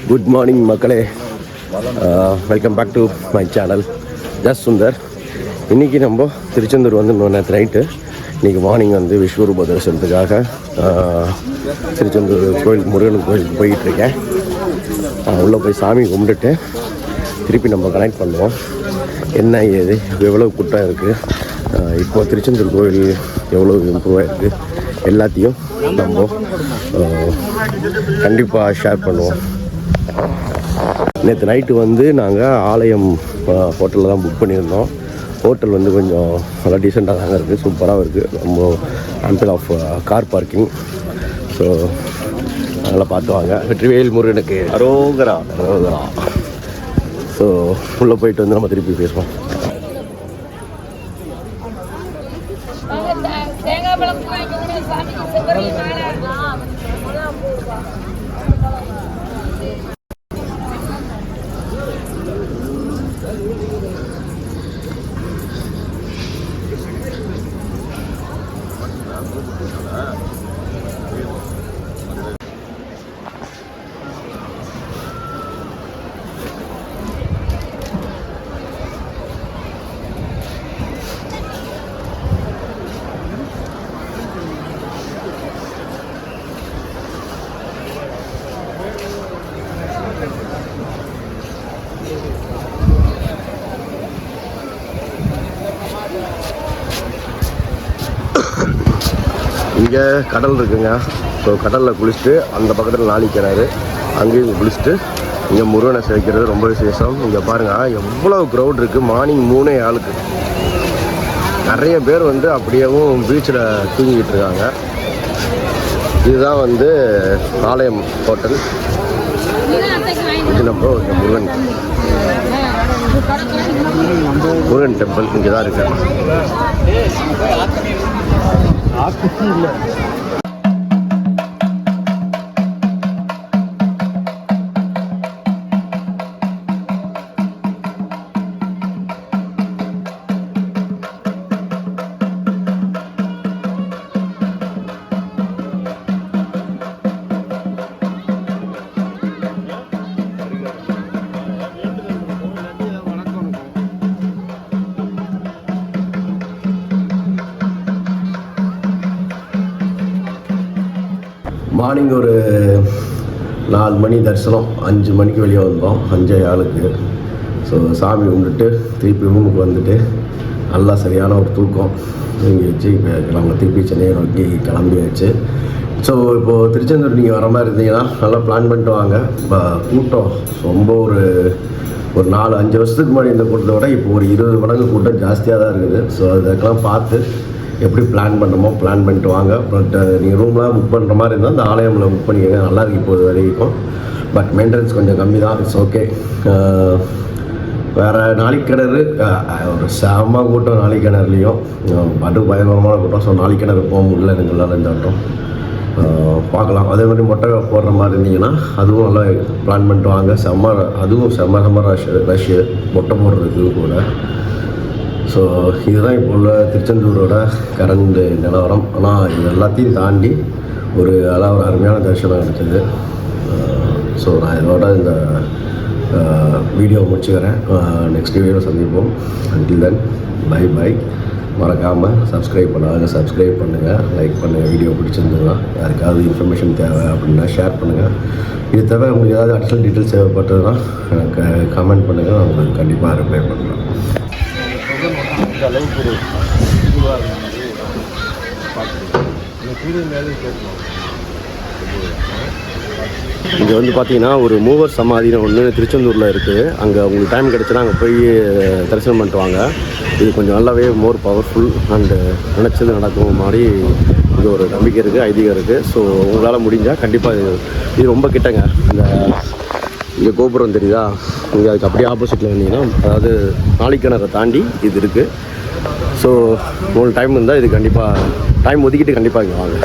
Good morning மக்களே, welcome back to my channel just Sundar. இன்றைக்கி நம்ம திருச்செந்தூர் வந்து நேற்று நைட்டு, இன்றைக்கி மார்னிங் வந்து விஸ்வரூப தரிசனத்துக்காக திருச்செந்தூர் கோயில் முருகன் கோயிலுக்கு போயிட்டுருக்கேன். உள்ளே போய் சாமி கும்பிட்டுட்டு திருப்பி நம்ம கனெக்ட் பண்ணுவோம். என்ன ஏது எவ்வளோ கூட்டம் இருக்குது, இப்போ திருச்செந்தூர் கோயில் எவ்வளோ இம்ப்ரூவ் ஆகிருக்கு, எல்லாத்தையும் நம்ம கண்டிப்பாக ஷேர் பண்ணுவோம். நேற்று நைட்டு வந்து நாங்கள் ஆலயம் ஹோட்டலில் தான் புக் பண்ணியிருந்தோம். ஹோட்டல் வந்து கொஞ்சம் நல்லா டீசெண்டாக தாங்க இருக்குது, சூப்பராக இருக்குது. ரொம்ப ample of car parking. So அதெல்லாம் பார்த்து வாங்க. வெற்றிவேல் முருகனுக்கு அரோகரா அரோகரா. ஸோ உள்ளே போயிட்டு வந்து நம்ம திருப்பி பேசுவோம். இங்கே கடல் இருக்குங்க. ஸோ கடலில் குளிச்சுட்டு அந்த பக்கத்தில் நாளிக்கிணறு, அங்கேயும் குளிச்சுட்டு இங்கே முருகனை சேர்க்கிறது ரொம்ப விசேஷம். இங்கே பாருங்கள் எவ்வளோ க்ரௌட் இருக்குது. மார்னிங் 3 நிறைய பேர் வந்து அப்படியேவும் பீச்சில் தூங்கிக்கிட்டு இருக்காங்க. இதுதான் வந்து ஆலயம் ஹோட்டல். இது நம்ம முருகன் டெம்பிள் இங்கே தான் இருக்கு. மார்னிங் ஒரு 4 மணி தரிசனம், 5 மணிக்கு வெளியே வந்தோம், 5:15. ஸோ சாமி கும்பிட்டுட்டு திருப்பி ரூமுக்கு வந்துட்டு நல்லா சரியான ஒரு தூக்கம் தூங்கி வச்சு இப்போ நம்ம திருப்பி சென்னையை நோக்கி கிளம்பியாச்சு. ஸோ இப்போது திருச்செந்தூர் நீங்கள் வர மாதிரி இருந்தீங்கன்னா நல்லா பிளான் பண்ணிட்டு வாங்க. இப்போ கூட்டம் ரொம்ப ஒரு 4-5 வருஷத்துக்கு முன்னாடி இந்த கூட்டத்தை விட இப்போ ஒரு 20 மடங்கு கூட்டம் ஜாஸ்தியாக தான் இருக்குது. ஸோ அதுக்கெல்லாம் பார்த்து எப்படி பிளான் பண்ணணுமோ பிளான் பண்ணிட்டு வாங்க. பட் நீங்கள் ரூம்லாம் புக் பண்ணுற மாதிரி இருந்தால் அந்த ஆலயமில் புக் பண்ணிக்கோங்க, நல்லா இருக்கு இப்போது வரைக்கும். பட் மெயின்டெனன்ஸ் கொஞ்சம் கம்மி தான், இட்ஸ் ஓகே. வேறு நாளிக்கிணறு ஒரு செம கூட்டம், நாளிக்கிணறுலையும் பட்டு பயங்கரமான கூட்டம். ஸோ நாளிக்கிணறு போக முடியல எங்களால் இந்த வட்டம். பார்க்கலாம். அதே மாதிரி மொட்டை போடுற மாதிரி இருந்தீங்கன்னா அதுவும் நல்லா பிளான் பண்ணிட்டு வாங்க. அதுவும் செம்ம ரஷ் மொட்டை போடுறதுக்கு கூட. ஸோ இதுதான் இப்போ உள்ள திருச்செந்தூரோட கரண்ட் நிலவரம். ஆனால் இது எல்லாத்தையும் தாண்டி ஒரு அருமையான தரிசனம் கிடைச்சது. ஸோ நான் இதோட இந்த வீடியோ முடிச்சுக்கிறேன். நெக்ஸ்ட் வீடியோ சந்திப்போம். Until then bye bye. மறக்காமல் சப்ஸ்கிரைப் பண்ணுங்கள், லைக் பண்ணுங்கள். வீடியோ பிடிச்சிருந்ததுன்னா யாருக்காவது இன்ஃபர்மேஷன் தேவை அப்படின்னா ஷேர் பண்ணுங்கள். இது தவிர உங்களுக்கு ஏதாவது அடிஷ்னல் டீட்டெயில்ஸ் தேவைப்பட்டதுன்னா எனக்கு கமெண்ட் பண்ணுங்கள், நான் உங்களுக்கு கண்டிப்பாக ரிப்ளை பண்ணுறேன். இங்கே வந்து பார்த்தீங்கன்னா ஒரு மூவர் சமாதின்னு ஒன்று திருச்செந்தூரில் இருக்குது. அங்கே உங்களுக்கு டைம் கிடச்சுன்னா அங்கே போய் தரிசனம் பண்ணிட்டு வாங்க. இது கொஞ்சம் நல்லாவே மோர் பவர்ஃபுல் அண்டு நினச்சது நடக்கும் மாதிரி இது ஒரு நம்பிக்கை இருக்குது, ஐதீகம் இருக்குது. ஸோ உங்களால் முடிஞ்சால் கண்டிப்பாக இது ரொம்ப கிட்டங்க. இங்கே கோபுரம் தெரியுதா, இங்கே அதுக்கு அப்படியே ஆப்போசிட்டில் வந்தீங்கன்னா அதாவது நாளிக்கிணறை தாண்டி இது இருக்குது. ஸோ உங்களுக்கு டைம் இருந்தால் இது கண்டிப்பாக டைம் ஒதுக்கிட்டு கண்டிப்பாக இங்கே வாங்க.